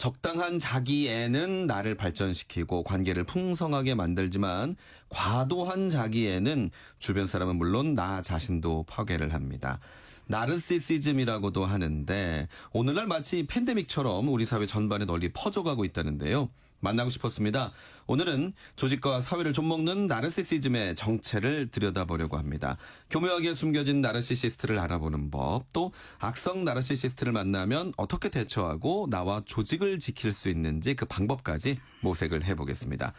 적당한 자기애는 나를 발전시키고 관계를 풍성하게 만들지만 과도한 자기애는 주변 사람은 물론 나 자신도 파괴를 합니다. 나르시시즘이라고도 하는데 오늘날 마치 팬데믹처럼 우리 사회 전반에 널리 퍼져가고 있다는데요. 만나고 싶었습니다. 오늘은 조직과 사회를 좀먹는 나르시시즘의 정체를 들여다보려고 합니다. 교묘하게 숨겨진 나르시시스트를 알아보는 법, 또 악성 나르시시스트를 만나면 어떻게 대처하고 나와 조직을 지킬 수 있는지 그 방법까지 모색을 해보겠습니다.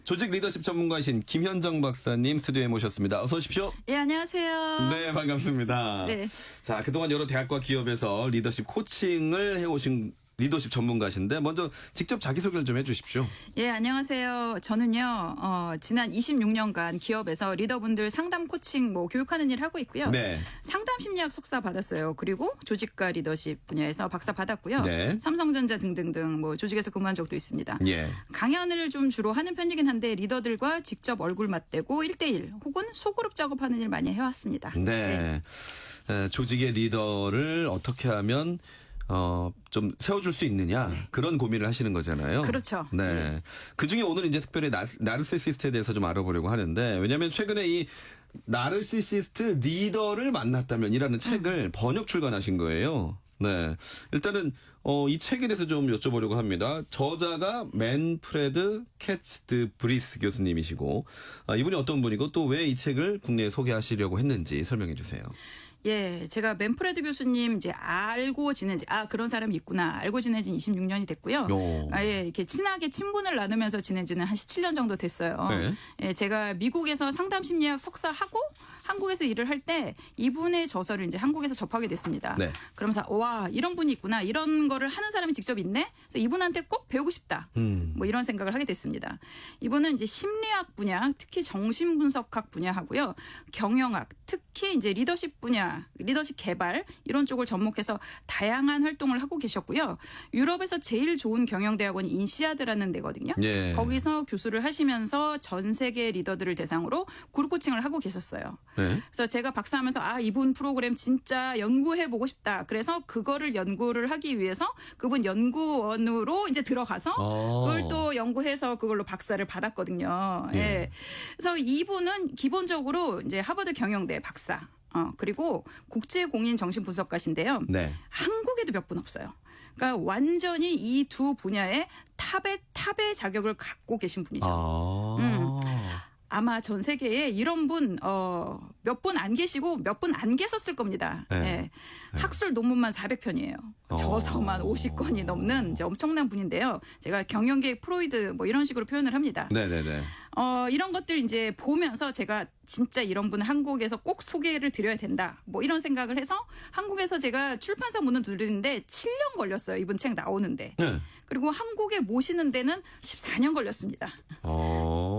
조직 리더십 전문가이신 김현정 박사님 스튜디오에 모셨습니다. 어서 오십시오. 예, 안녕하세요. 네, 반갑습니다. 네. 자, 그동안 여러 대학과 기업에서 리더십 코칭을 해오신 리더십 전문가신데 먼저 직접 자기소개를 좀 해주십시오. 예, 안녕하세요. 저는요, 지난 26년간 기업에서 리더분들 상담 코칭 교육하는 일 하고 있고요. 네. 상담 심리학 석사 받았어요. 그리고 조직과 리더십 분야에서 박사 받았고요. 네. 삼성전자 등등등 조직에서 근무한 적도 있습니다. 예. 강연을 좀 주로 하는 편이긴 한데 리더들과 직접 얼굴 맞대고 1대1 혹은 소그룹 작업하는 일 많이 해왔습니다. 네. 조직의 리더를 어떻게 하면 좀 세워줄 수 있느냐 그런 고민을 하시는 거잖아요. 그렇죠. 네. 그중에 오늘 이제 특별히 나르시시스트에 대해서 좀 알아보려고 하는데 왜냐하면 최근에 이 나르시시스트 리더를 만났다면이라는 책을 번역 출간하신 거예요. 네. 일단은 이 책에 대해서 좀 여쭤보려고 합니다. 저자가 맨프레드 캐츠드 브리스 교수님이시고 이분이 어떤 분이고 또 왜 이 책을 국내에 소개하시려고 했는지 설명해 주세요. 예, 제가 맨프레드 교수님 이제 알고 지낸 지, 그런 사람이 있구나. 알고 지낸 지 26년이 됐고요. 예, 이렇게 친하게 친분을 나누면서 지낸 지는 한 17년 정도 됐어요. 네. 예, 제가 미국에서 상담 심리학 석사하고 한국에서 일을 할 때 이분의 저서를 이제 한국에서 접하게 됐습니다. 네. 그러면서 와, 이런 분이 있구나. 이런 거를 하는 사람이 직접 있네. 그래서 이분한테 꼭 배우고 싶다. 이런 생각을 하게 됐습니다. 이분은 이제 심리학 분야, 특히 정신분석학 분야하고요. 경영학, 특히 이제 리더십 분야, 리더십 개발 이런 쪽을 접목해서 다양한 활동을 하고 계셨고요. 유럽에서 제일 좋은 경영대학원이 인시아드라는 데거든요. 예. 거기서 교수를 하시면서 전 세계 리더들을 대상으로 그룹 코칭을 하고 계셨어요. 네. 그래서 제가 박사하면서 이분 프로그램 진짜 연구해 보고 싶다. 그래서 그거를 연구를 하기 위해서 그분 연구원으로 이제 들어가서 그걸 또 연구해서 그걸로 박사를 받았거든요. 예. 예. 그래서 이분은 기본적으로 이제 하버드 경영대 박사. 그리고 국제공인 정신분석가신데요. 네. 한국에도 몇 분 없어요. 그러니까 완전히 이 두 분야에 탑의 자격을 갖고 계신 분이죠. 아마 전 세계에 이런 분 몇 분 안 계시고 몇 분 안 계셨을 겁니다. 네. 예. 학술 논문만 400편이에요. 저서만 50건이 넘는 이제 엄청난 분인데요. 제가 경영계의 프로이드 이런 식으로 표현을 합니다. 네네네. 이런 것들 이제 보면서 제가 진짜 이런 분 한국에서 꼭 소개를 드려야 된다. 이런 생각을 해서 한국에서 제가 출판사 문을 두드리는데 7년 걸렸어요. 이분 책 나오는데. 네. 그리고 한국에 모시는 데는 14년 걸렸습니다.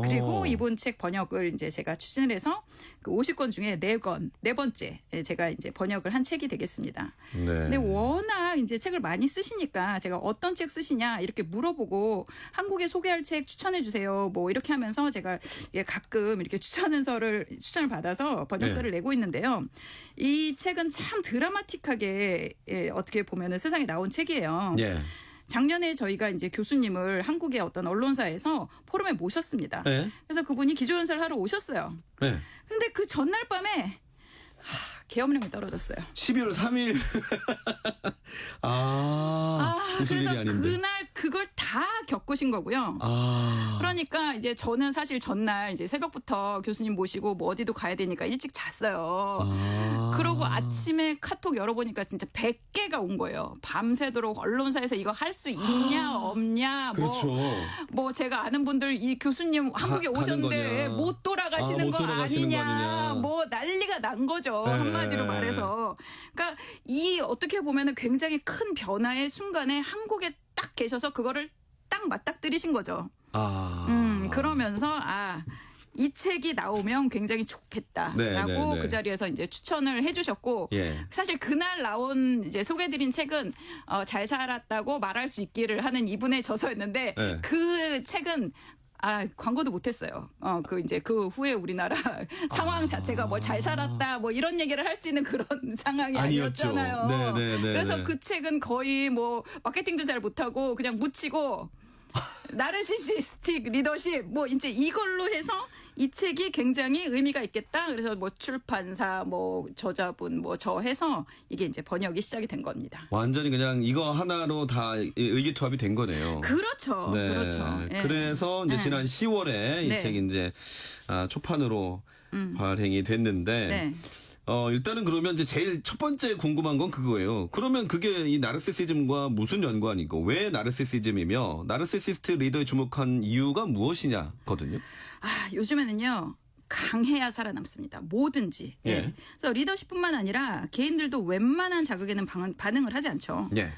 그리고 이분 책 번역을 이제 제가 추진을 해서 그 50권 중에 4권, 네 번째 제가 이제 번역을 한 책이 되겠습니다. 네. 근데 워낙 이제 책을 많이 쓰시니까 제가 어떤 책 쓰시냐 이렇게 물어보고 한국에 소개할 책 추천해 주세요. 이렇게 하면서 제가 가끔 이렇게 추천을 받아서 번역서를 내고 있는데요. 이 책은 참 드라마틱하게 어떻게 보면은 세상에 나온 책이에요. 예. 작년에 저희가 이제 교수님을 한국의 어떤 언론사에서 포럼에 모셨습니다. 네. 그래서 그분이 기조연설을 하러 오셨어요. 네. 그런데 그 전날 밤에 계엄령이 떨어졌어요. 12월 3일. 무슨 일이 그래서 아닌데. 그날 그걸 다 겪으신 거고요. 그러니까 이제 저는 사실 전날 이제 새벽부터 교수님 모시고 어디도 가야 되니까 일찍 잤어요. 그러고 아침에 카톡 열어보니까 진짜 100개가 온 거예요. 밤새도록 언론사에서 이거 할 수 있냐 없냐. 그렇죠. 제가 아는 분들 이 교수님 한국에 오셨는데 못 돌아가시는 거 아니냐. 난리가 난 거죠. 네. 한마디로 말해서. 그러니까 이 어떻게 보면은 굉장히 큰 변화의 순간에 한국에 딱 계셔서 그거를 딱 맞닥뜨리신 거죠. 그러면서 이 책이 나오면 굉장히 좋겠다라고 네. 그 자리에서 이제 추천을 해주셨고 사실 그날 나온 이제 소개드린 책은 잘 살았다고 말할 수 있기를 하는 이분의 저서였는데 그 책은 광고도 못했어요. 그 이제 그 후에 우리나라 상황 자체가 뭐 잘 살았다 뭐 이런 얘기를 할 수 있는 그런 상황이 아니었죠. 아니었잖아요. 네. 그래서 그 책은 거의 뭐 마케팅도 잘 못하고 그냥 묻히고 나르시시스틱 리더십 뭐 이제 이걸로 해서 이 책이 굉장히 의미가 있겠다. 그래서 뭐 출판사, 뭐 저자분, 뭐 저 해서 이게 이제 번역이 시작이 된 겁니다. 완전히 그냥 이거 하나로 다 의기투합이 된 거네요. 그렇죠. 네. 그렇죠. 예. 그래서 이제 네. 지난 10월에 이 네. 책이 이제 초판으로 발행이 됐는데 네. 일단은 그러면 이제 제일 첫 번째 궁금한 건 그거예요. 그러면 그게 이 나르시시즘과 무슨 연관이고 왜 나르시시즘이며 나르시시스트 리더에 주목한 이유가 무엇이냐거든요. 요즘에는요. 강해야 살아남습니다. 뭐든지. 예. 예. 그래서 리더십뿐만 아니라 개인들도 웬만한 자극에는 반응을 하지 않죠. 예.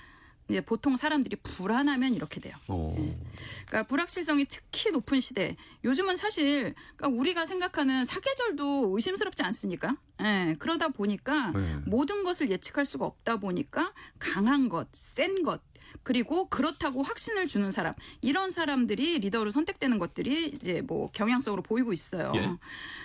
이제 보통 사람들이 불안하면 이렇게 돼요. 그러니까 불확실성이 특히 높은 시대. 요즘은 사실 그러니까 우리가 생각하는 사계절도 의심스럽지 않습니까? 예, 그러다 보니까 네. 모든 것을 예측할 수가 없다 보니까 강한 것, 센 것, 그리고 그렇다고 확신을 주는 사람 이런 사람들이 리더로 선택되는 것들이 이제 뭐 경향성으로 보이고 있어요. 예.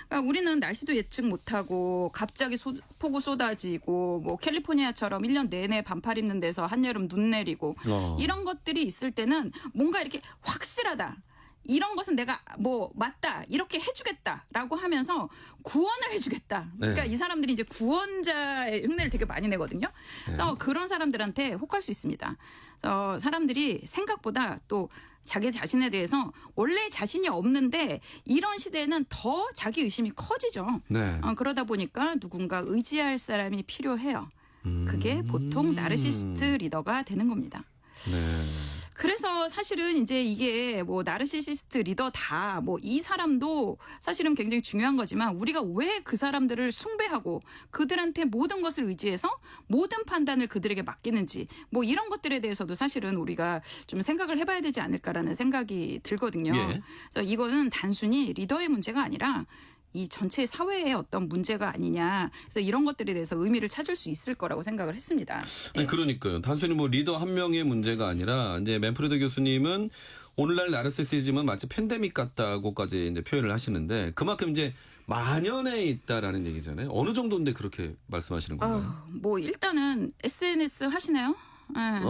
그러니까 우리는 날씨도 예측 못하고 갑자기 폭우 쏟아지고 뭐 캘리포니아처럼 1년 내내 반팔 입는 데서 한여름 눈 내리고 이런 것들이 있을 때는 뭔가 이렇게 확실하다. 이런 것은 내가 뭐 맞다 이렇게 해주겠다라고 하면서 구원을 해주겠다. 그러니까 네. 이 사람들이 이제 구원자의 흉내를 되게 많이 내거든요. 그래서 그런 사람들한테 혹할 수 있습니다. 그래서 사람들이 생각보다 또 자기 자신에 대해서 원래 자신이 없는데 이런 시대에는 더 자기 의심이 커지죠. 네. 그러다 보니까 누군가 의지할 사람이 필요해요. 그게 보통 나르시시스트 리더가 되는 겁니다. 네. 그래서 사실은 이제 이게 뭐 나르시시스트 리더다 뭐 이 사람도 사실은 굉장히 중요한 거지만 우리가 왜 그 사람들을 숭배하고 그들한테 모든 것을 의지해서 모든 판단을 그들에게 맡기는지 뭐 이런 것들에 대해서도 사실은 우리가 좀 생각을 해봐야 되지 않을까라는 생각이 들거든요. 예. 그래서 이거는 단순히 리더의 문제가 아니라 이 전체 사회의 어떤 문제가 아니냐. 그래서 이런 것들에 대해서 의미를 찾을 수 있을 거라고 생각을 했습니다. 아니, 그러니까요. 단순히 뭐 리더 한 명의 문제가 아니라 이제 맨프레드 교수님은 오늘날 나르시시즘은 마치 팬데믹 같다고까지 이제 표현을 하시는데 그만큼 이제 만연해 있다라는 얘기잖아요. 어느 정도인데 그렇게 말씀하시는 건가요? 뭐 일단은 SNS 하시나요? 네.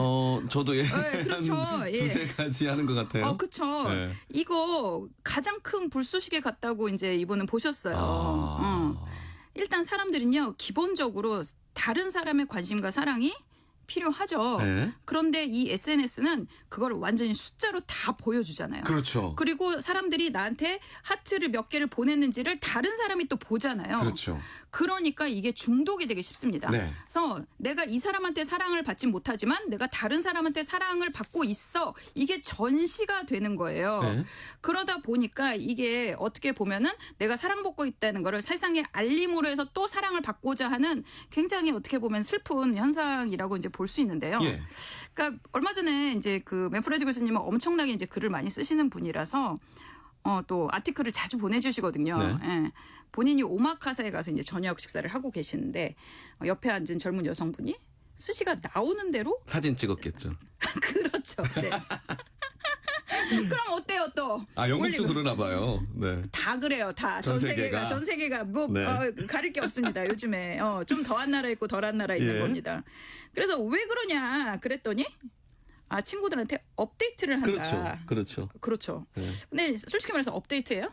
저도 예. 네, 그렇죠. 한 예. 두세 가지 하는 것 같아요. 그렇죠. 네. 이거 가장 큰 불쏘시개 같다고 이제 이분은 보셨어요. 일단 사람들은요 기본적으로 다른 사람의 관심과 사랑이 필요하죠. 네. 그런데 이 SNS는 그걸 완전히 숫자로 다 보여주잖아요. 그렇죠. 그리고 사람들이 나한테 하트를 몇 개를 보냈는지를 다른 사람이 또 보잖아요. 그렇죠. 그러니까 이게 중독이 되게 쉽습니다. 네. 그래서 내가 이 사람한테 사랑을 받지 못하지만 내가 다른 사람한테 사랑을 받고 있어. 이게 전시가 되는 거예요. 네. 그러다 보니까 이게 어떻게 보면은 내가 사랑받고 있다는 거를 세상에 알림으로 해서 또 사랑을 받고자 하는 굉장히 어떻게 보면 슬픈 현상이라고 이제 볼 수 있는데요. 예. 그러니까 얼마 전에 이제 그 맨프레드 교수님은 엄청나게 이제 글을 많이 쓰시는 분이라서 또 아티클을 자주 보내주시거든요. 네. 예. 본인이 오마카세에 가서 이제 저녁 식사를 하고 계시는데 옆에 앉은 젊은 여성분이 스시가 나오는 대로 사진 찍었겠죠. 그렇죠. 네. 그럼 어때요 또? 영국도 올리고. 그러나 봐요. 네. 다 그래요. 다 전 전 세계가 뭐 네. 가릴 게 없습니다. 요즘에 좀 더한 나라 있고 덜한 나라 있는 예. 겁니다. 그래서 왜 그러냐 그랬더니 친구들한테 업데이트를 한다. 그렇죠. 그렇죠. 그렇죠. 네. 근데 솔직히 말해서 업데이트예요?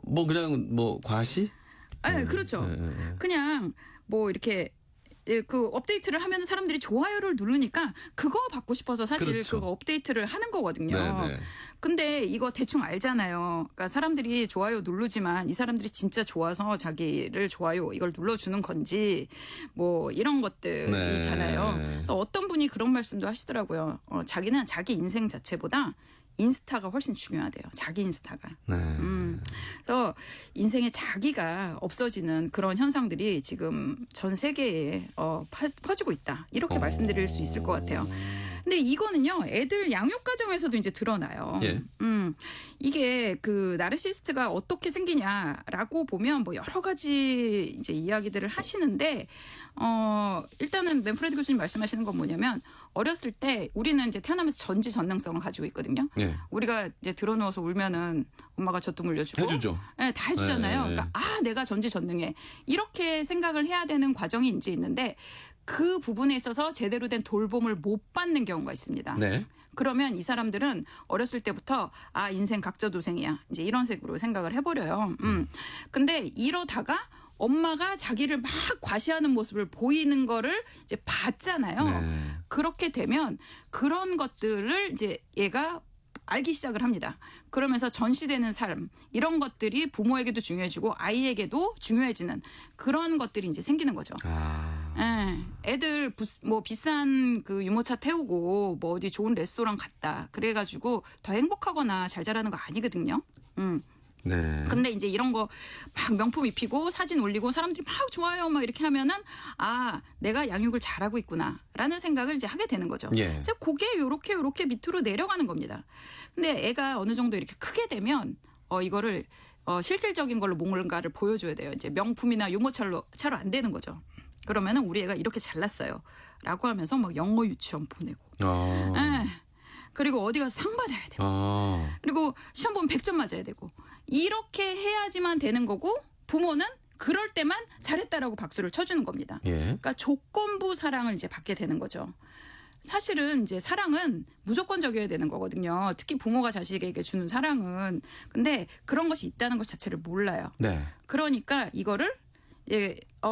뭐 그냥 뭐 과시? 그렇죠. 네. 그냥 뭐 이렇게 그 업데이트를 하면 사람들이 좋아요를 누르니까 그거 받고 싶어서 사실 그렇죠. 그거 업데이트를 하는 거거든요. 네. 근데 이거 대충 알잖아요. 그러니까 사람들이 좋아요 누르지만 이 사람들이 진짜 좋아서 자기를 좋아요 이걸 눌러주는 건지 뭐 이런 것들이잖아요. 네. 그래서 어떤 분이 그런 말씀도 하시더라고요. 자기는 자기 인생 자체보다 인스타가 훨씬 중요하대요. 자기 인스타가. 네. 그래서 인생에 자기가 없어지는 그런 현상들이 지금 전 세계에 퍼지고 있다. 이렇게 말씀드릴 수 있을 것 같아요. 근데 이거는요, 애들 양육 과정에서도 이제 드러나요. 예. 이게 그 나르시스트가 어떻게 생기냐라고 보면 뭐 여러 가지 이제 이야기들을 하시는데, 일단은 맨프레드 교수님 말씀하시는 건 뭐냐면, 어렸을 때 우리는 이제 태어나면서 전지전능성을 가지고 있거든요. 예. 우리가 이제 들어누워서 울면은 엄마가 젖도 물려주고 해주죠. 네, 다 해주잖아요. 예. 그러니까 내가 전지전능해 이렇게 생각을 해야 되는 과정이 이제 있는데, 그 부분에 있어서 제대로 된 돌봄을 못 받는 경우가 있습니다. 네. 그러면 이 사람들은 어렸을 때부터 인생 각자도생이야, 이제 이런 식으로 생각을 해버려요. 근데 이러다가 엄마가 자기를 막 과시하는 모습을 보이는 거를 이제 봤잖아요. 네. 그렇게 되면 그런 것들을 이제 얘가 알기 시작을 합니다. 그러면서 전시되는 삶, 이런 것들이 부모에게도 중요해지고 아이에게도 중요해지는 그런 것들이 이제 생기는 거죠. 애들 뭐 비싼 그 유모차 태우고 뭐 어디 좋은 레스토랑 갔다 그래가지고 더 행복하거나 잘 자라는 거 아니거든요. 네. 근데 이제 이런 거 막 명품 입히고 사진 올리고 사람들이 막 좋아요 막 이렇게 하면은 내가 양육을 잘하고 있구나라는 생각을 이제 하게 되는 거죠. 예. 자, 그게 요렇게 밑으로 내려가는 겁니다. 근데 애가 어느 정도 이렇게 크게 되면 이거를 실질적인 걸로 뭔가를 보여줘야 돼요. 이제 명품이나 유모차로 안 되는 거죠. 그러면은 우리 애가 이렇게 잘났어요라고 하면서 막 영어 유치원 보내고, 그리고 어디 가서 상 받아야 되고, 그리고 시험 보면 100점 맞아야 되고, 이렇게 해야지만 되는 거고, 부모는 그럴 때만 잘했다라고 박수를 쳐주는 겁니다. 예. 그러니까 조건부 사랑을 이제 받게 되는 거죠. 사실은 이제 사랑은 무조건적이어야 되는 거거든요. 특히 부모가 자식에게 주는 사랑은. 근데 그런 것이 있다는 것 자체를 몰라요. 네. 그러니까 이거를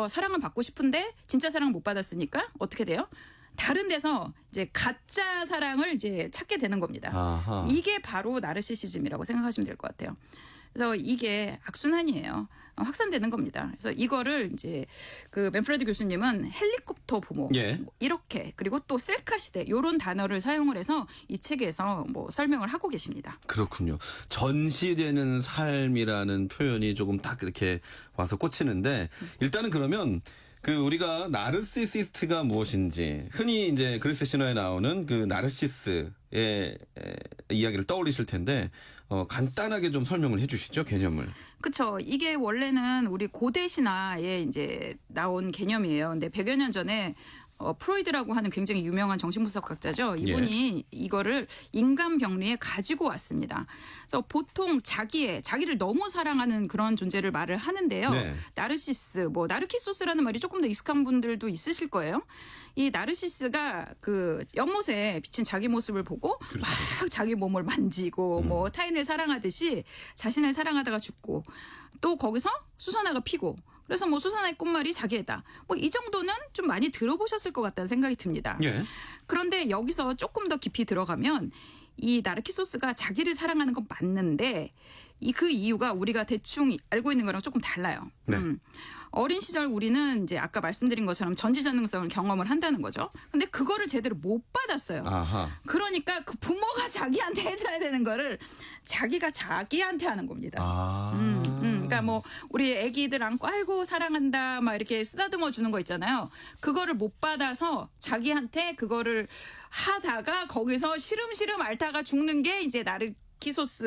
사랑을 받고 싶은데 진짜 사랑을 못 받았으니까 어떻게 돼요? 다른 데서 이제 가짜 사랑을 이제 찾게 되는 겁니다. 아하. 이게 바로 나르시시즘이라고 생각하시면 될 것 같아요. 그래서 이게 악순환이에요. 확산되는 겁니다. 그래서 이거를 이제 그 맨프레드 교수님은 헬리콥터 부모, 예. 뭐 이렇게, 그리고 또 셀카 시대 이런 단어를 사용을 해서 이 책에서 뭐 설명을 하고 계십니다. 그렇군요. 전시되는 삶이라는 표현이 조금 딱 이렇게 와서 꽂히는데, 일단은 그러면 그 우리가 나르시시스트가 무엇인지, 흔히 이제 그리스 신화에 나오는 그 나르시스의 이야기를 떠올리실 텐데, 간단하게 좀 설명을 해주시죠, 개념을. 그렇죠. 이게 원래는 우리 고대 신화에 이제 나온 개념이에요. 근데 100여 년 전에 프로이드라고 하는 굉장히 유명한 정신분석학자죠. 이분이 이거를 인간 병리에 가지고 왔습니다. 그래서 보통 자기를 너무 사랑하는 그런 존재를 말을 하는데요. 네. 나르시스, 뭐 나르키소스라는 말이 조금 더 익숙한 분들도 있으실 거예요. 이 나르시스가 그 연못에 비친 자기 모습을 보고 막 자기 몸을 만지고 뭐 타인을 사랑하듯이 자신을 사랑하다가 죽고, 또 거기서 수선화가 피고, 그래서 뭐 수선화의 꽃말이 자기애다. 뭐 이 정도는 좀 많이 들어보셨을 것 같다는 생각이 듭니다. 예. 그런데 여기서 조금 더 깊이 들어가면 이 나르키소스가 자기를 사랑하는 건 맞는데 그 이유가 우리가 대충 알고 있는 거랑 조금 달라요. 네. 어린 시절 우리는 이제 아까 말씀드린 것처럼 전지전능성을 경험을 한다는 거죠. 근데 그거를 제대로 못 받았어요. 아하. 그러니까 그 부모가 자기한테 해줘야 되는 거를 자기가 자기한테 하는 겁니다. 그러니까 뭐 우리 애기들 안고 아이고 사랑한다 막 이렇게 쓰다듬어 주는 거 있잖아요. 그거를 못 받아서 자기한테 그거를 하다가 거기서 시름시름 앓다가 죽는 게 이제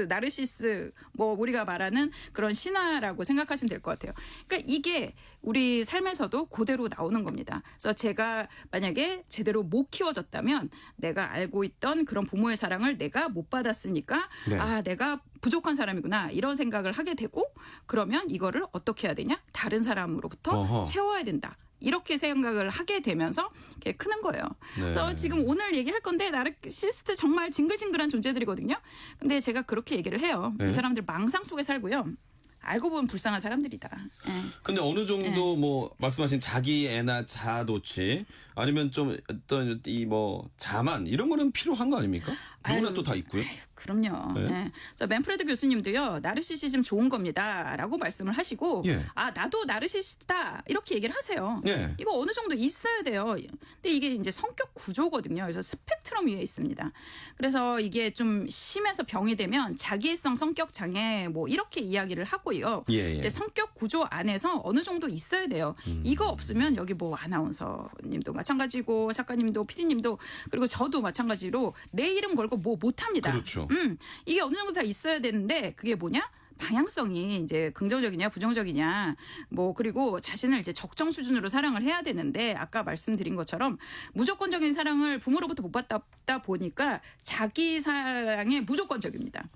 나르시스, 뭐 우리가 말하는 그런 신화라고 생각하시면 될 것 같아요. 그러니까 이게 우리 삶에서도 그대로 나오는 겁니다. 그래서 제가 만약에 제대로 못 키워졌다면 내가 알고 있던 그런 부모의 사랑을 내가 못 받았으니까 네. 내가 부족한 사람이구나 이런 생각을 하게 되고, 그러면 이거를 어떻게 해야 되냐? 다른 사람으로부터 채워야 된다. 이렇게 생각을 하게 되면서 이렇게 크는 거예요. 네. 그래서 지금 오늘 얘기할 건데 나르시스트 정말 징글징글한 존재들이거든요. 근데 제가 그렇게 얘기를 해요. 네. 이 사람들 망상 속에 살고요. 알고 보면 불쌍한 사람들이다. 근데 어느 정도 뭐 말씀하신 자기 애나 자아도취 아니면 좀 어떤 이 뭐 자만 이런 거는 필요한 거 아닙니까? 누구나 또 다 있고요. 그럼요. 네. 네. 그래서 맨프레드 교수님도요, 나르시시즘 좋은 겁니다라고 말씀을 하시고, 예. 나도 나르시스트다 이렇게 얘기를 하세요. 예. 이거 어느 정도 있어야 돼요. 근데 이게 이제 성격 구조거든요. 그래서 스펙트럼 위에 있습니다. 그래서 이게 좀 심해서 병이 되면 자기애성 성격 장애 뭐 이렇게 이야기를 하고 하고요. 예, 예. 이제 성격 구조 안에서 어느 정도 있어야 돼요. 이거 없으면 여기 뭐 아나운서님도 마찬가지고 작가님도 PD님도 그리고 저도 마찬가지로 내 이름 걸고 뭐 못합니다. 그렇죠. 이게 어느 정도 다 있어야 되는데 그게 뭐냐? 방향성이 이제 긍정적이냐 부정적이냐 뭐 그리고 자신을 이제 적정 수준으로 사랑을 해야 되는데 아까 말씀드린 것처럼 무조건적인 사랑을 부모로부터 못 받다 보니까 자기 사랑에 무조건적입니다.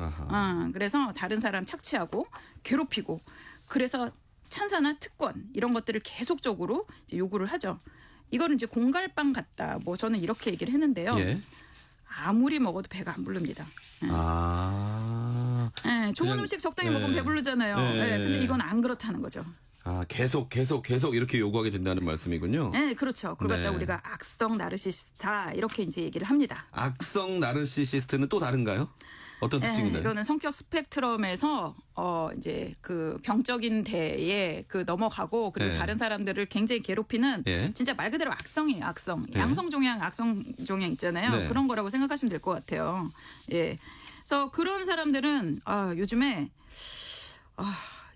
그래서 다른 사람 착취하고 괴롭히고 그래서 찬사나 특권 이런 것들을 계속적으로 이제 요구를 하죠. 이거는 이제 공갈빵 같다. 뭐 저는 이렇게 얘기를 했는데요. 예. 아무리 먹어도 배가 안 부릅니다. 네, 좋은 그냥, 음식 적당히 네. 먹으면 배부르잖아요. 네. 근데 이건 안 그렇다는 거죠. 계속 이렇게 요구하게 된다는 말씀이군요. 네, 그렇죠. 그걸 갖다 네. 우리가 악성 나르시스타 이렇게 이제 얘기를 합니다. 악성 나르시시스트는 또 다른가요? 어떤 특징이 나요? 이거는 성격 스펙트럼에서 이제 그 병적인 대에 그 넘어가고 그리고 네. 다른 사람들을 굉장히 괴롭히는 예. 진짜 말 그대로 악성이에요. 악성. 네. 양성 종양, 악성 종양 있잖아요. 네. 그런 거라고 생각하시면 될 것 같아요. 예. 그래서 그런 사람들은 요즘에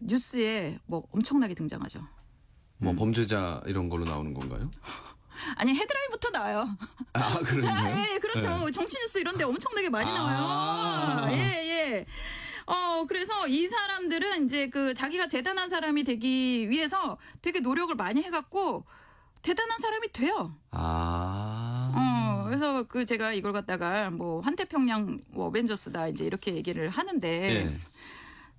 뉴스에 뭐 엄청나게 등장하죠. 뭐 범죄자 이런 걸로 나오는 건가요? 아니 헤드라인부터 나와요. 그런가요? 예, 그렇죠. 네. 정치 뉴스 이런데 엄청나게 많이 나와요. 예. 그래서 이 사람들은 이제 그 자기가 대단한 사람이 되기 위해서 되게 노력을 많이 해갖고 대단한 사람이 돼요. 그래서 그 제가 이걸 갖다가 뭐 환태평양 뭐 어벤져스다 이제 이렇게 얘기를 하는데 예.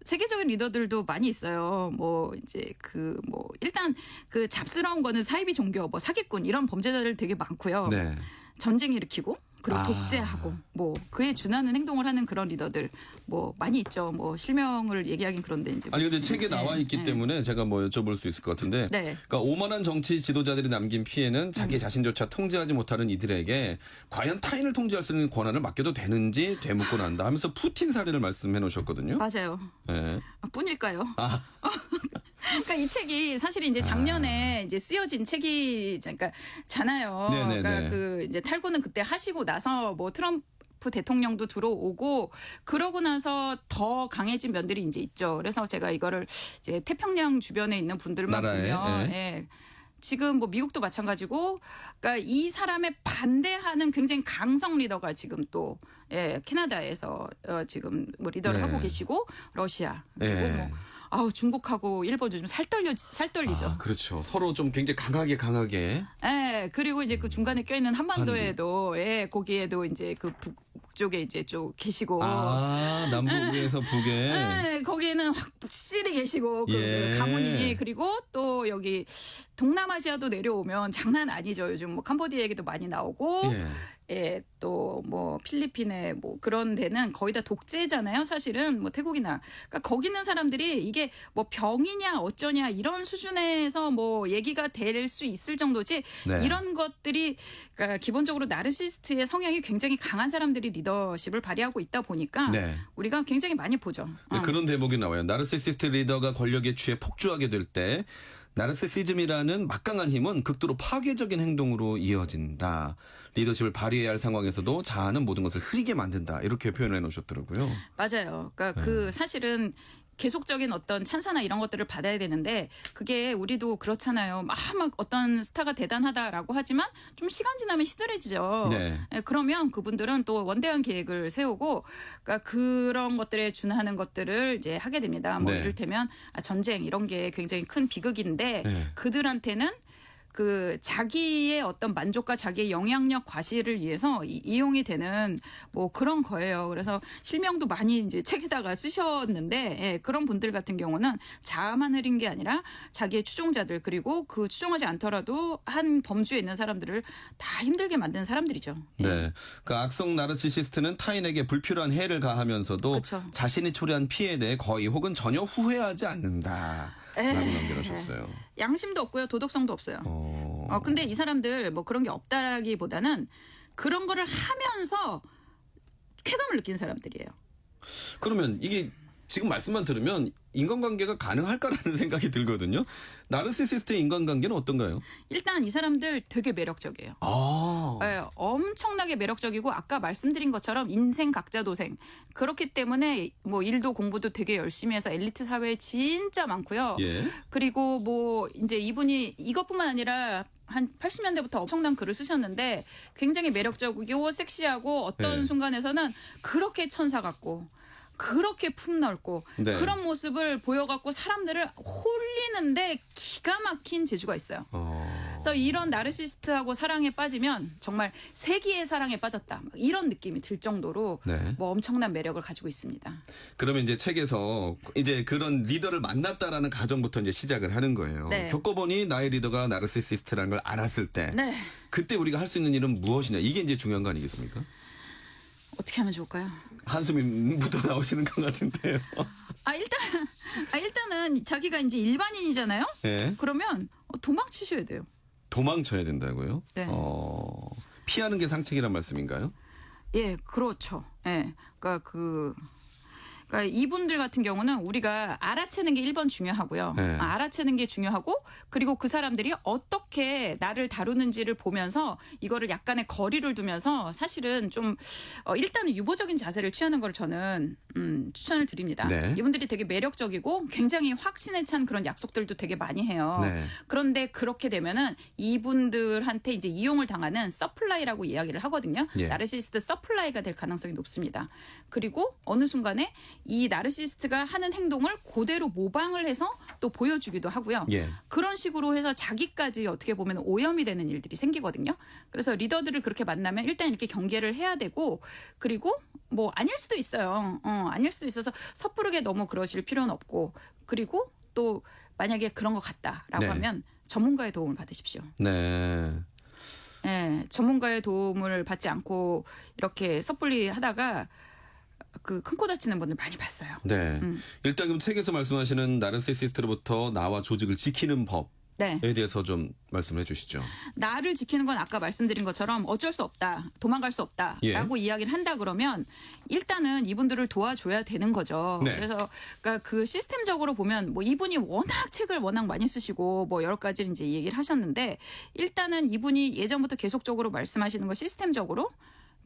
세계적인 리더들도 많이 있어요. 뭐 이제 그 뭐 일단 그 잡스러운 거는 사이비 종교, 뭐 사기꾼 이런 범죄자들 되게 많고요. 네. 전쟁 일으키고 그리고 독재하고 뭐 그에 준하는 행동을 하는 그런 리더들 뭐 많이 있죠. 뭐 실명을 얘기하긴 그런데 이제 아니 근데 무슨, 책에 나와 있기 네. 때문에 제가 뭐 여쭤볼 수 있을 것 같은데 네. 그러니까 오만한 정치 지도자들이 남긴 피해는 자기 자신조차 통제하지 못하는 이들에게 과연 타인을 통제할 수 있는 권한을 맡겨도 되는지 되묻고 난다 하면서 푸틴 사례를 말씀해 놓으셨거든요. 맞아요. 네. 뿐일까요? 그러니까 이 책이 사실 이제 작년에 이제 쓰여진 책이 그러니까 잖아요. 네네네. 그러니까 그 이제 탈구는 그때 하시고 나서 뭐 트럼프 대통령도 들어오고 그러고 나서 더 강해진 면들이 이제 있죠. 그래서 제가 이거를 이제 태평양 주변에 있는 분들만 나라에, 보면 예. 지금 뭐 미국도 마찬가지고 그러니까 이 사람에 반대하는 굉장히 강성 리더가 지금 또 캐나다에서 지금 뭐 리더를 네. 하고 계시고 러시아 그리고 네. 뭐 중국하고 일본 요즘 살떨리죠. 그렇죠. 서로 좀 굉장히 강하게. 그리고 이제 그 중간에 껴있는 한반도에도 거기에도 이제 그 북쪽에 이제 좀 계시고. 남북에서 북에. 거기에는 확실히 계시고 그 예. 가문이 그리고 또 여기 동남아시아도 내려오면 장난 아니죠. 요즘 뭐 캄보디아 얘기도 많이 나오고. 또 뭐 필리핀에 뭐 그런 데는 거의 다 독재잖아요. 사실은 뭐 태국이나 그러니까 거기 있는 사람들이 이게 뭐 병이냐 어쩌냐 이런 수준에서 뭐 얘기가 될 수 있을 정도지 네. 이런 것들이 그러니까 기본적으로 나르시스트의 성향이 굉장히 강한 사람들이 리더십을 발휘하고 있다 보니까 네. 우리가 굉장히 많이 보죠. 그런 대목이 나와요. 나르시시스트 리더가 권력에 취해 폭주하게 될 때 나르시시즘이라는 막강한 힘은 극도로 파괴적인 행동으로 이어진다. 리더십을 발휘해야 할 상황에서도 자아는 모든 것을 흐리게 만든다. 이렇게 표현해 놓으셨더라고요. 맞아요. 그러니까 그 사실은 계속적인 어떤 찬사나 이런 것들을 받아야 되는데 그게 우리도 그렇잖아요. 막 어떤 스타가 대단하다라고 하지만 좀 시간 지나면 시들해지죠. 네. 그러면 그분들은 또 원대한 계획을 세우고 그러니까 그런 것들에 준하는 것들을 이제 하게 됩니다. 뭐 네. 이를테면 전쟁 이런 게 굉장히 큰 비극인데 네. 그들한테는 그 자기의 어떤 만족과 자기의 영향력 과시를 위해서 이용이 되는 뭐 그런 거예요. 그래서 실명도 많이 이제 책에다가 쓰셨는데 그런 분들 같은 경우는 자아만 흐린 게 아니라 자기의 추종자들 그리고 그 추종하지 않더라도 한 범주에 있는 사람들을 다 힘들게 만드는 사람들이죠. 네. 그 악성 나르시시스트는 타인에게 불필요한 해를 가하면서도 그쵸. 자신이 초래한 피해에 대해 거의 혹은 전혀 후회하지 않는다. 라고 남겨놓으셨어요. 양심도 없고요. 도덕성도 없어요. 근데 이 사람들 뭐 그런 게 없다라기보다는 그런 거를 하면서 쾌감을 느끼는 사람들이에요. 그러면 이게 지금 말씀만 들으면 인간관계가 가능할까라는 생각이 들거든요. 나르시시스트의 인간관계는 어떤가요? 일단 이 사람들 되게 매력적이에요. 아, 네, 엄청나게 매력적이고 아까 말씀드린 것처럼 인생 각자 도생. 그렇기 때문에 뭐 일도 공부도 되게 열심히 해서 엘리트 사회에 진짜 많고요. 예. 그리고 뭐 이제 이분이 이것뿐만 아니라 한 80년대부터 엄청난 글을 쓰셨는데 굉장히 매력적이고 섹시하고 어떤 네. 순간에서는 그렇게 천사 같고 그렇게 품넓고 네. 그런 모습을 보여갖고 사람들을 홀리는데 기가 막힌 재주가 있어요. 그래서 이런 나르시시스트하고 사랑에 빠지면 정말 세기의 사랑에 빠졌다. 이런 느낌이 들 정도로 네. 뭐 엄청난 매력을 가지고 있습니다. 그러면 이제 책에서 이제 그런 리더를 만났다라는 가정부터 이제 시작을 하는 거예요. 네. 겪어보니 나의 리더가 나르시시스트라는 걸 알았을 때 네. 그때 우리가 할 수 있는 일은 무엇이냐 이게 이제 중요한 거 아니겠습니까? 어떻게 하면 좋을까요? 한숨이 묻어 나오시는 것 같은데요. 일단은 자기가 이제 일반인이잖아요. 네. 그러면 도망치셔야 돼요. 도망쳐야 된다고요? 네. 피하는 게 상책이란 말씀인가요? 예, 그렇죠. 예. 그러니까 이분들 같은 경우는 우리가 알아채는 게 1번 중요하고요. 네. 알아채는 게 중요하고 그리고 그 사람들이 어떻게 나를 다루는지를 보면서 이거를 약간의 거리를 두면서 사실은 좀 일단은 유보적인 자세를 취하는 걸 저는 추천을 드립니다. 네. 이분들이 되게 매력적이고 굉장히 확신에 찬 그런 약속들도 되게 많이 해요. 네. 그런데 그렇게 되면은 이분들한테 이제 이용을 당하는 서플라이라고 이야기를 하거든요. 예. 나르시시스트 서플라이가 될 가능성이 높습니다. 그리고 어느 순간에 이 나르시시스트가 하는 행동을 그대로 모방을 해서 또 보여주기도 하고요. 예. 그런 식으로 해서 자기까지 어떻게 보면 오염이 되는 일들이 생기거든요. 그래서 리더들을 그렇게 만나면 일단 이렇게 경계를 해야 되고 그리고 뭐 아닐 수도 있어요. 아닐 수도 있어서 섣부르게 너무 그러실 필요는 없고 그리고 또 만약에 그런 것 같다라고 네. 하면 전문가의 도움을 받으십시오. 네. 예, 전문가의 도움을 받지 않고 이렇게 섣불리 하다가 그 큰 코 다치는 분들 많이 봤어요. 네. 일단 그럼 책에서 말씀하시는 나르시시스트로부터 나와 조직을 지키는 법에 네. 대해서 좀 말씀해 주시죠. 나를 지키는 건 아까 말씀드린 것처럼 어쩔 수 없다. 도망갈 수 없다라고 이야기를 한다 그러면 일단은 이분들을 도와줘야 되는 거죠. 네. 그래서 그러니까 그 시스템적으로 보면 뭐 이분이 워낙 책을 워낙 많이 쓰시고 뭐 여러 가지 이제 얘기를 하셨는데 일단은 이분이 예전부터 계속적으로 말씀하시는 거 시스템적으로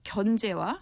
견제와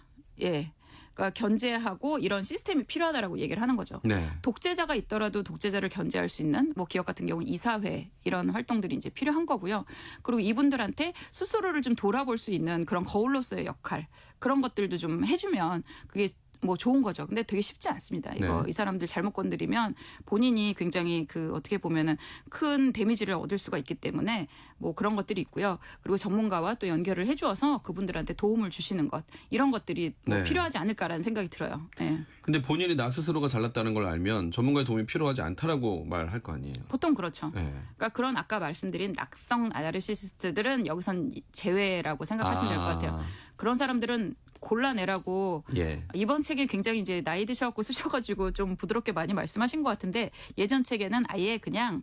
그러니까 견제하고 이런 시스템이 필요하다라고 얘기를 하는 거죠. 네. 독재자가 있더라도 독재자를 견제할 수 있는 뭐 기업 같은 경우는 이사회 이런 활동들이 이제 필요한 거고요. 그리고 이분들한테 스스로를 좀 돌아볼 수 있는 그런 거울로서의 역할 그런 것들도 좀 해주면 그게 뭐 좋은 거죠. 근데 되게 쉽지 않습니다. 이거 네. 이 사람들 잘못 건드리면 본인이 굉장히 그 어떻게 보면은 큰 데미지를 얻을 수가 있기 때문에 뭐 그런 것들이 있고요. 그리고 전문가와 또 연결을 해주어서 그분들한테 도움을 주시는 것 이런 것들이 뭐 네. 필요하지 않을까라는 생각이 들어요. 네. 근데 본인이 나 스스로가 잘났다는 걸 알면 전문가의 도움이 필요하지 않다라고 말할 거 아니에요. 보통 그렇죠. 네. 그러니까 그런 아까 말씀드린 낙성 나르시시스트들은 여기선 제외라고 생각하시면 될 것 같아요. 그런 사람들은 골라내라고 예. 이번 책에 굉장히 이제 나이 드셔갖고 쓰셔가지고 좀 부드럽게 많이 말씀하신 것 같은데 예전 책에는 아예 그냥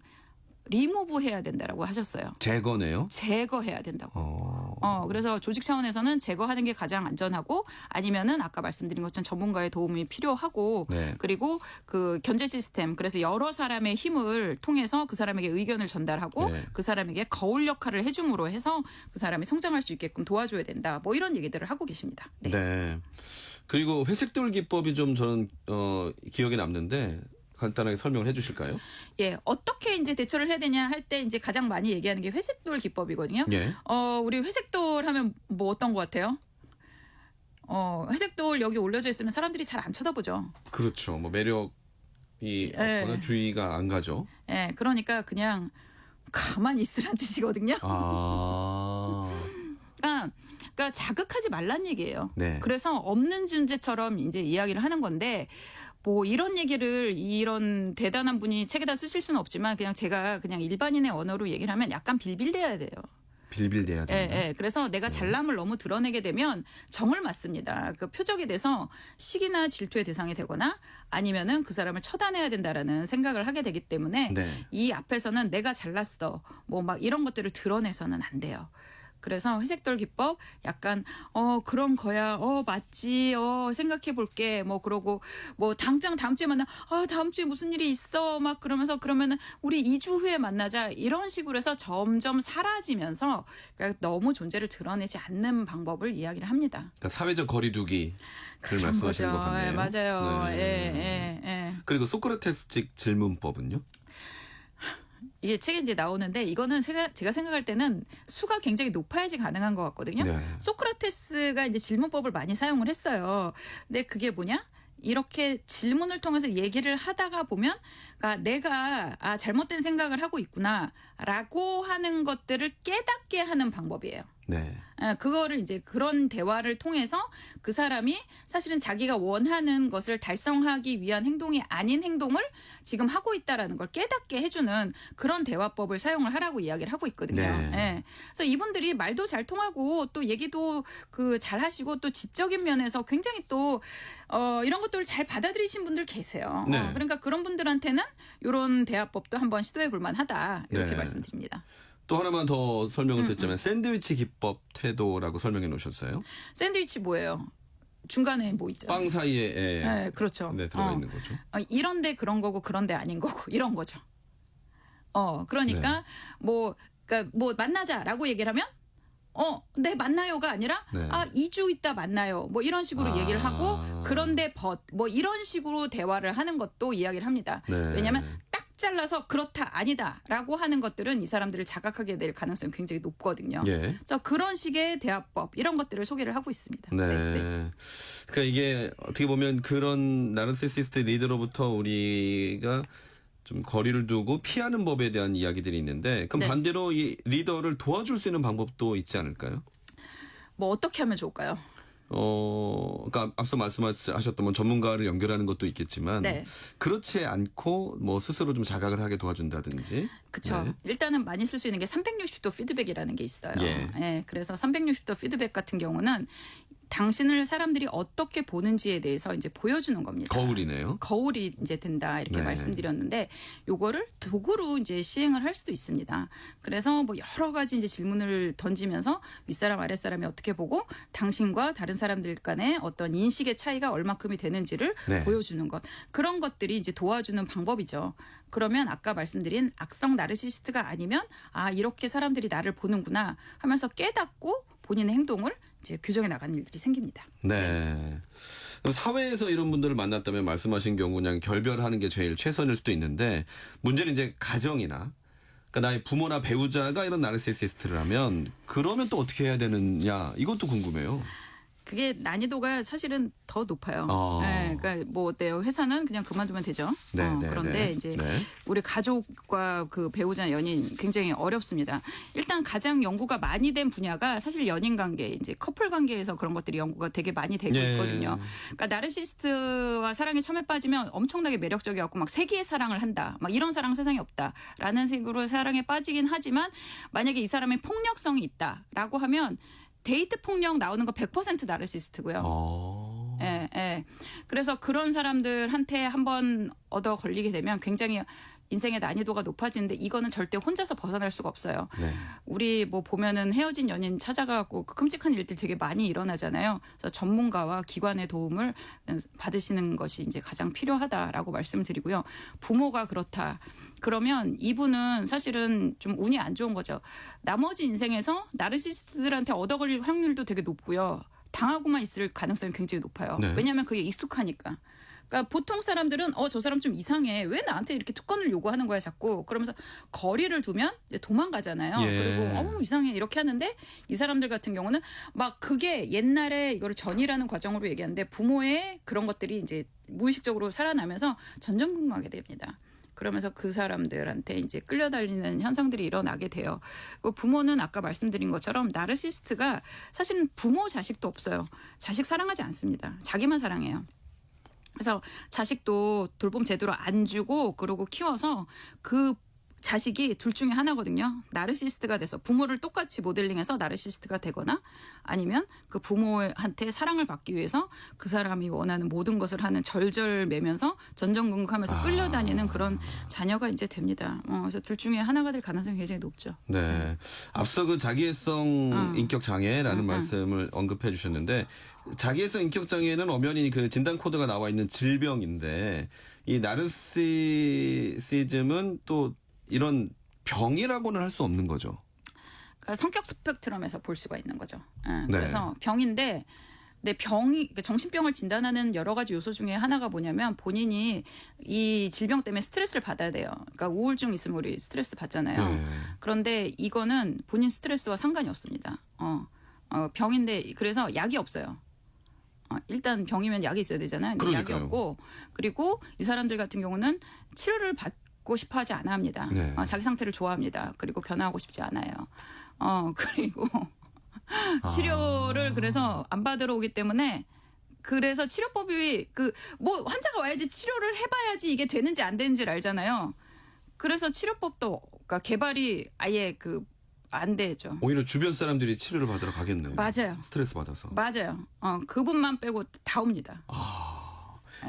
리무브 해야 된다라고 하셨어요. 제거네요. 제거해야 된다고. 그래서 조직 차원에서는 제거하는 게 가장 안전하고 아니면은 아까 말씀드린 것처럼 전문가의 도움이 필요하고 네. 그리고 그 견제 시스템 그래서 여러 사람의 힘을 통해서 그 사람에게 의견을 전달하고 네. 그 사람에게 거울 역할을 해줌으로 해서 그 사람이 성장할 수 있게끔 도와줘야 된다. 뭐 이런 얘기들을 하고 계십니다. 네. 네. 그리고 회색돌 기법이 좀 저는 기억에 남는데 간단하게 설명을 해 주실까요? 예, 어떻게 이제 대처를 해야 되냐 할 때 이제 가장 많이 얘기하는 게 회색돌 기법이거든요. 예. 우리 회색돌 하면 뭐 어떤 것 같아요? 회색돌 여기 올려져 있으면 사람들이 잘 안 쳐다보죠. 그렇죠. 뭐 매력이 없거나 주의가 안 가죠. 예, 그러니까 그냥 가만히 있으란 뜻이거든요. 그러니까 자극하지 말란 얘기예요. 네. 그래서 없는 존재처럼 이제 이야기를 하는 건데 뭐 이런 얘기를 이런 대단한 분이 책에다 쓰실 수는 없지만 그냥 제가 그냥 일반인의 언어로 얘기를 하면 약간 빌빌대야 돼요. 빌빌대야 된다. 예. 그래서 내가 잘남을 너무 드러내게 되면 정을 맞습니다. 그 표적이 돼서 시기나 질투의 대상이 되거나 아니면은 그 사람을 처단해야 된다라는 생각을 하게 되기 때문에 네. 이 앞에서는 내가 잘났어 뭐 막 이런 것들을 드러내서는 안 돼요. 그래서 회색돌 기법 약간 그런 거야. 맞지. 생각해 볼게. 뭐 그러고 뭐 당장 다음 주에 만나. 다음 주에 무슨 일이 있어. 막 그러면서 그러면은 우리 2주 후에 만나자. 이런 식으로 해서 점점 사라지면서 그러니까 너무 존재를 드러내지 않는 방법을 이야기를 합니다. 그러니까 사회적 거리두기를 그런 말씀하시는 거죠. 것 같네요. 예, 맞아요. 네. 예. 그리고 소크라테스식 질문법은요? 이게 책에 이제 나오는데 이거는 제가 생각할 때는 수가 굉장히 높아야지 가능한 것 같거든요. 네. 소크라테스가 이제 질문법을 많이 사용을 했어요. 근데 그게 뭐냐? 이렇게 질문을 통해서 얘기를 하다가 보면 내가 잘못된 생각을 하고 있구나라고 하는 것들을 깨닫게 하는 방법이에요. 네. 그거를 이제 그런 대화를 통해서 그 사람이 사실은 자기가 원하는 것을 달성하기 위한 행동이 아닌 행동을 지금 하고 있다라는 걸 깨닫게 해주는 그런 대화법을 사용을 하라고 이야기를 하고 있거든요. 네. 예. 그래서 이분들이 말도 잘 통하고 또 얘기도 잘 하시고 또 지적인 면에서 굉장히 또 이런 것들을 잘 받아들이신 분들 계세요. 네. 그러니까 그런 분들한테는 이런 대화법도 한번 시도해 볼 만하다 이렇게 네. 말씀드립니다. 또 하나만 더 설명을 드리자면 샌드위치 기법 태도라고 설명해 놓으셨어요. 샌드위치 뭐예요? 중간에 뭐 있잖아요. 빵 사이에 네, 그렇죠. 네, 들어가 있는 거죠. 이런데 그런 거고 그런데 아닌 거고 이런 거죠. 그러니까 네. 그러니까 뭐 만나자라고 얘기를 하면 네 만나요가 아니라 네. 2주 있다 만나요. 뭐 이런 식으로 얘기를 하고 그런데 뭐 이런 식으로 대화를 하는 것도 이야기를 합니다. 네. 왜냐하면 딱 잘라서 그렇다 아니다라고 하는 것들은 이 사람들을 자각하게 될 가능성이 굉장히 높거든요. 예. 그래서 그런 식의 대화법 이런 것들을 소개를 하고 있습니다. 네. 네. 그러니까 이게 어떻게 보면 그런 나르시시스트 리더로부터 우리가 좀 거리를 두고 피하는 법에 대한 이야기들이 있는데 그럼 네. 반대로 이 리더를 도와줄 수 있는 방법도 있지 않을까요? 뭐 어떻게 하면 좋을까요? 그러니까 앞서 말씀하셨던 뭐 전문가를 연결하는 것도 있겠지만 네. 그렇지 않고 뭐 스스로 좀 자각을 하게 도와준다든지. 그렇죠. 네. 일단은 많이 쓸 수 있는 게 360도 피드백이라는 게 있어요. 예. 그래서 360도 피드백 같은 경우는 당신을 사람들이 어떻게 보는지에 대해서 이제 보여주는 겁니다. 거울이네요. 거울이 이제 된다 이렇게 네. 말씀드렸는데 요거를 도구로 이제 시행을 할 수도 있습니다. 그래서 뭐 여러 가지 이제 질문을 던지면서 윗사람 아랫사람이 어떻게 보고 당신과 다른 사람들 간의 어떤 인식의 차이가 얼마큼이 되는지를 네. 보여주는 것. 그런 것들이 이제 도와주는 방법이죠. 그러면 아까 말씀드린 악성 나르시시스트가 아니면 이렇게 사람들이 나를 보는구나 하면서 깨닫고 본인의 행동을 이제 교정해 나가는 일들이 생깁니다. 네. 그럼 사회에서 이런 분들을 만났다면 말씀하신 경우 그냥 결별하는 게 제일 최선일 수도 있는데 문제는 이제 가정이나 그러니까 나의 부모나 배우자가 이런 나르시시스트를 하면 그러면 또 어떻게 해야 되느냐 이것도 궁금해요. 그게 난이도가 사실은 더 높아요. 네, 그러니까 뭐 어때요? 회사는 그냥 그만두면 되죠. 네, 그런데 네, 이제 네. 우리 가족과 그 배우자 연인 굉장히 어렵습니다. 일단 가장 연구가 많이 된 분야가 사실 연인 관계, 이제 커플 관계에서 그런 것들이 연구가 되게 많이 되고 예. 있거든요. 그러니까 나르시스트와 사랑에 처음에 빠지면 엄청나게 매력적이었고 막 세기의 사랑을 한다. 막 이런 사랑 세상에 없다라는 식으로 사랑에 빠지긴 하지만 만약에 이 사람의 폭력성이 있다라고 하면 데이트 폭력 나오는 거 100% 나르시스트고요. 예. 그래서 그런 사람들한테 한번 얻어 걸리게 되면 굉장히 인생의 난이도가 높아지는데 이거는 절대 혼자서 벗어날 수가 없어요. 네. 우리 뭐 보면은 헤어진 연인 찾아가고 그 끔찍한 일들 되게 많이 일어나잖아요. 그래서 전문가와 기관의 도움을 받으시는 것이 이제 가장 필요하다라고 말씀드리고요. 부모가 그렇다. 그러면 이분은 사실은 좀 운이 안 좋은 거죠. 나머지 인생에서 나르시스트들한테 얻어 걸릴 확률도 되게 높고요. 당하고만 있을 가능성이 굉장히 높아요. 네. 왜냐하면 그게 익숙하니까. 그러니까 보통 사람들은 저 사람 좀 이상해. 왜 나한테 이렇게 특권을 요구하는 거야 자꾸. 그러면서 거리를 두면 이제 도망가잖아요. 예. 그리고 이상해 이렇게 하는데 이 사람들 같은 경우는 막 그게 옛날에 이거를 전이라는 과정으로 얘기하는데 부모의 그런 것들이 이제 무의식적으로 살아나면서 전전긍긍하게 됩니다. 그러면서 그 사람들한테 이제 끌려다니는 현상들이 일어나게 돼요. 그 부모는 아까 말씀드린 것처럼 나르시스트가 사실은 부모 자식도 없어요. 자식 사랑하지 않습니다. 자기만 사랑해요. 그래서 자식도 돌봄 제대로 안 주고 그러고 키워서 그 자식이 둘 중에 하나거든요. 나르시스트가 돼서 부모를 똑같이 모델링해서 나르시스트가 되거나 아니면 그 부모한테 사랑을 받기 위해서 그 사람이 원하는 모든 것을 하는 절절매면서 전전긍긍하면서 끌려다니는 그런 자녀가 이제 됩니다. 그래서 둘 중에 하나가 될 가능성이 굉장히 높죠. 네. 앞서 그 자기애성 인격 장애라는 말씀을 언급해 주셨는데 자기애성 인격 장애는 엄연히 그 진단 코드가 나와 있는 질병인데 이 나르시시즘은 또 이런 병이라고는 할 수 없는 거죠. 그러니까 성격 스펙트럼에서 볼 수가 있는 거죠. 네. 그래서 병인데 근데 그러니까 정신병을 진단하는 여러 가지 요소 중에 하나가 뭐냐면 본인이 이 질병 때문에 스트레스를 받아야 돼요. 그러니까 우울증 있으면 우리 스트레스 받잖아요. 네. 그런데 이거는 본인 스트레스와 상관이 없습니다. 병인데 그래서 약이 없어요. 일단 병이면 약이 있어야 되잖아요. 근데 약이 그러니까요. 없고 그리고 이 사람들 같은 경우는 치료를 받고 싶어 하지 않아 합니다. 네. 자기 상태를 좋아합니다. 그리고 변화하고 싶지 않아요. 그리고 치료를 그래서 안 받으러 오기 때문에 그래서 치료법이 뭐 환자가 와야지 치료를 해봐야지 이게 되는지 안 되는지를 알잖아요. 그래서 치료법도 그러니까 개발이 아예 안 되죠. 오히려 주변 사람들이 치료를 받으러 가겠네요. 맞아요. 스트레스 받아서. 맞아요. 그분만 빼고 다 옵니다.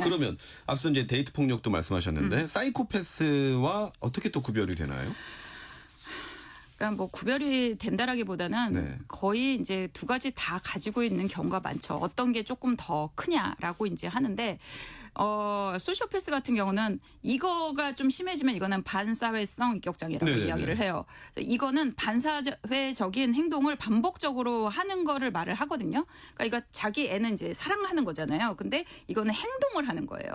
그러면 앞서 이제 데이트 폭력도 말씀하셨는데 사이코패스와 어떻게 또 구별이 되나요? 그러니까 뭐 구별이 된다라기보다는 네. 거의 이제 두 가지 다 가지고 있는 경우가 많죠. 어떤 게 조금 더 크냐라고 이제 하는데 소시오패스 같은 경우는 이거가 좀 심해지면 이거는 반사회성 인격장애라고 네네네. 이야기를 해요. 그래서 이거는 반사회적인 행동을 반복적으로 하는 거를 말을 하거든요. 그러니까 이거 자기 애는 이제 사랑하는 거잖아요. 근데 이거는 행동을 하는 거예요.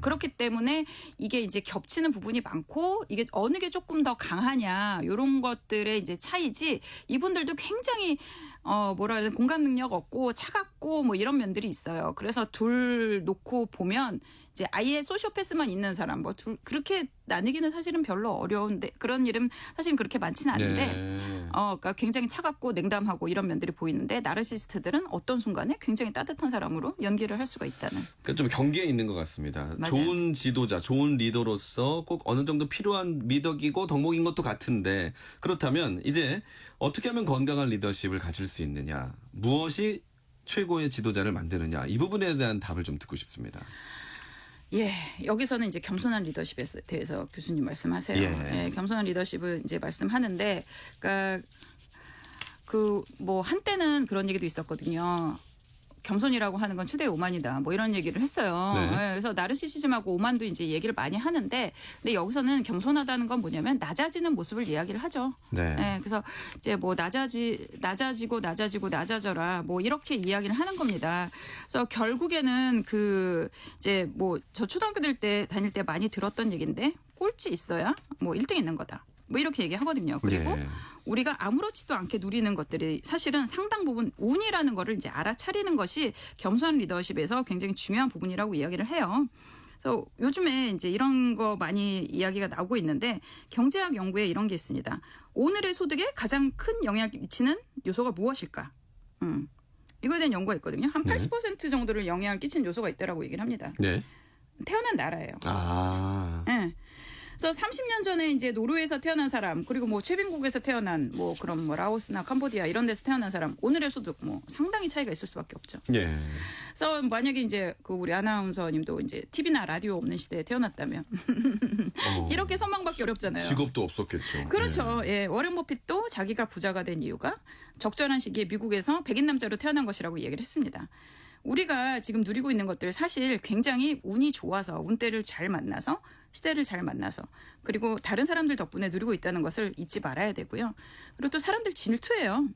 그렇기 때문에 이게 이제 겹치는 부분이 많고 이게 어느 게 조금 더 강하냐 이런 것들의 이제 차이지 이분들도 굉장히 뭐라 그래야 되나 공감 능력 없고 차갑고 뭐 이런 면들이 있어요. 그래서 둘 놓고 보면 이제 아예 소시오패스만 있는 사람 뭐 둘 그렇게 나뉘기는 사실은 별로 어려운데 그런 일은 사실은 그렇게 많지는 않은데 네. 그러니까 굉장히 차갑고 냉담하고 이런 면들이 보이는데 나르시스트들은 어떤 순간에 굉장히 따뜻한 사람으로 연기를 할 수가 있다는. 그러니까 좀 경계에 있는 것 같습니다. 맞아요. 좋은 지도자, 좋은 리더로서 꼭 어느 정도 필요한 미덕이고 덕목인 것도 같은데 그렇다면 이제 어떻게 하면 건강한 리더십을 가질 수 있느냐, 무엇이 최고의 지도자를 만드느냐 이 부분에 대한 답을 좀 듣고 싶습니다. 예, 여기서는 이제 겸손한 리더십에 대해서 교수님 말씀하세요. 예. 겸손한 리더십을 이제 말씀하는데, 그러니까 뭐 한때는 그런 얘기도 있었거든요. 겸손이라고 하는 건 최대의 오만이다. 뭐 이런 얘기를 했어요. 네. 그래서 나르시시즘하고 오만도 이제 얘기를 많이 하는데, 근데 여기서는 겸손하다는 건 뭐냐면 낮아지는 모습을 이야기를 하죠. 네. 그래서 이제 뭐 낮아지고 낮아져라 뭐 이렇게 이야기를 하는 겁니다. 그래서 결국에는 이제 뭐 저 초등학교 다닐 때 많이 들었던 얘기인데 꼴찌 있어야 뭐 1등 있는 거다. 뭐 이렇게 얘기하거든요. 그리고 예. 우리가 아무렇지도 않게 누리는 것들이 사실은 상당 부분 운이라는 거를 이제 알아차리는 것이 겸손한 리더십에서 굉장히 중요한 부분이라고 이야기를 해요. 그래서 요즘에 이제 이런 거 많이 이야기가 나오고 있는데 경제학 연구에 이런 게 있습니다. 오늘의 소득에 가장 큰 영향을 미치는 요소가 무엇일까? 이거에 대한 연구가 있거든요. 한 80% 정도를 영향을 끼치는 요소가 있다라고 얘기를 합니다. 네. 태어난 나라예요. 네. 그래서 30년 전에 이제 노르웨이에서 태어난 사람 그리고 뭐 최빈국에서 태어난 뭐 그런 뭐 라오스나 캄보디아 이런 데서 태어난 사람 오늘의 소득 뭐 상당히 차이가 있을 수밖에 없죠. 예. 그래서 만약에 이제 우리 아나운서님도 이제 TV나 라디오 없는 시대에 태어났다면 이렇게 선망받기 어렵잖아요. 직업도 없었겠죠. 그렇죠. 예. 워렌 버핏도 자기가 부자가 된 이유가 적절한 시기에 미국에서 백인 남자로 태어난 것이라고 얘기를 했습니다. 우리가 지금 누리고 있는 것들 사실 굉장히 운이 좋아서 운때를 잘 만나서 시대를 잘 만나서 그리고 다른 사람들 덕분에 누리고 있다는 것을 잊지 말아야 되고요. 그리고 또 사람들 질투예요.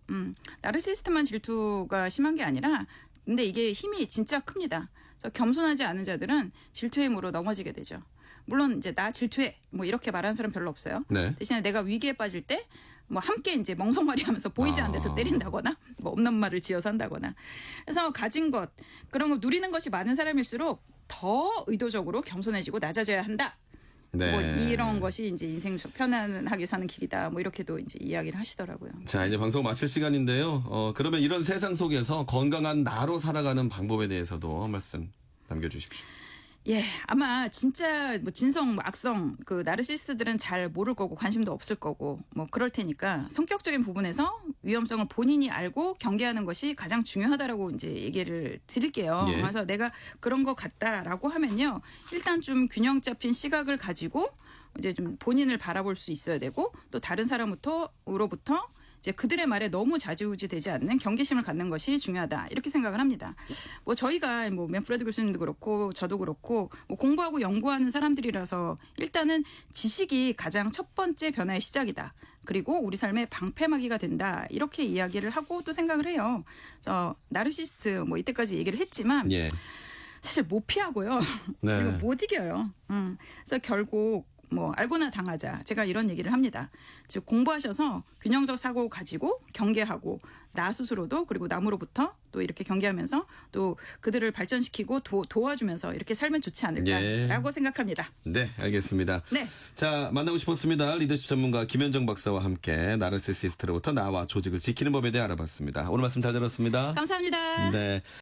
나르시스트만 질투가 심한 게 아니라 근데 이게 힘이 진짜 큽니다. 그래서 겸손하지 않은 자들은 질투의 힘으로 넘어지게 되죠. 물론 이제 나 질투해 뭐 이렇게 말하는 사람 별로 없어요. 네. 대신에 내가 위기에 빠질 때 뭐 함께 이제 멍석말이하면서 보이지 않는 데서 때린다거나 뭐 없는 말을 지어서 한다거나 그래서 가진 것 그런 거 누리는 것이 많은 사람일수록 더 의도적으로 겸손해지고 낮아져야 한다. 네. 뭐 이런 것이 이제 인생 편안하게 사는 길이다. 뭐 이렇게도 이제 이야기를 하시더라고요. 자, 이제 방송 마칠 시간인데요. 그러면 이런 세상 속에서 건강한 나로 살아가는 방법에 대해서도 말씀 남겨주십시오. 예, 아마 진짜 뭐 진성, 뭐 악성 그 나르시스트들은 잘 모를 거고 관심도 없을 거고 뭐 그럴 테니까 성격적인 부분에서 위험성을 본인이 알고 경계하는 것이 가장 중요하다라고 이제 얘기를 드릴게요. 예. 그래서 내가 그런 것 같다라고 하면요, 일단 좀 균형 잡힌 시각을 가지고 이제 좀 본인을 바라볼 수 있어야 되고 또 다른 사람으로부터 이제 그들의 말에 너무 좌지우지되지 않는 경계심을 갖는 것이 중요하다 이렇게 생각을 합니다. 뭐 저희가 뭐 맨프레드 교수님도 그렇고 저도 그렇고 뭐 공부하고 연구하는 사람들이라서 일단은 지식이 가장 첫 번째 변화의 시작이다. 그리고 우리 삶의 방패막이가 된다 이렇게 이야기를 하고 또 생각을 해요. 그래서 나르시스트 뭐 이때까지 얘기를 했지만 예. 사실 못 피하고요. 네. 그리고 못 이겨요. 그래서 결국 뭐 알고나 당하자. 제가 이런 얘기를 합니다. 즉 공부하셔서 균형적 사고 가지고 경계하고 나 스스로도 그리고 남으로부터 또 이렇게 경계하면서 또 그들을 발전시키고 도와주면서 이렇게 살면 좋지 않을까라고 생각합니다. 네, 알겠습니다. 네. 자, 만나고 싶었습니다. 리더십 전문가 김현정 박사와 함께 나르시시스트로부터 나와 조직을 지키는 법에 대해 알아봤습니다. 오늘 말씀 잘 들었습니다. 감사합니다. 네.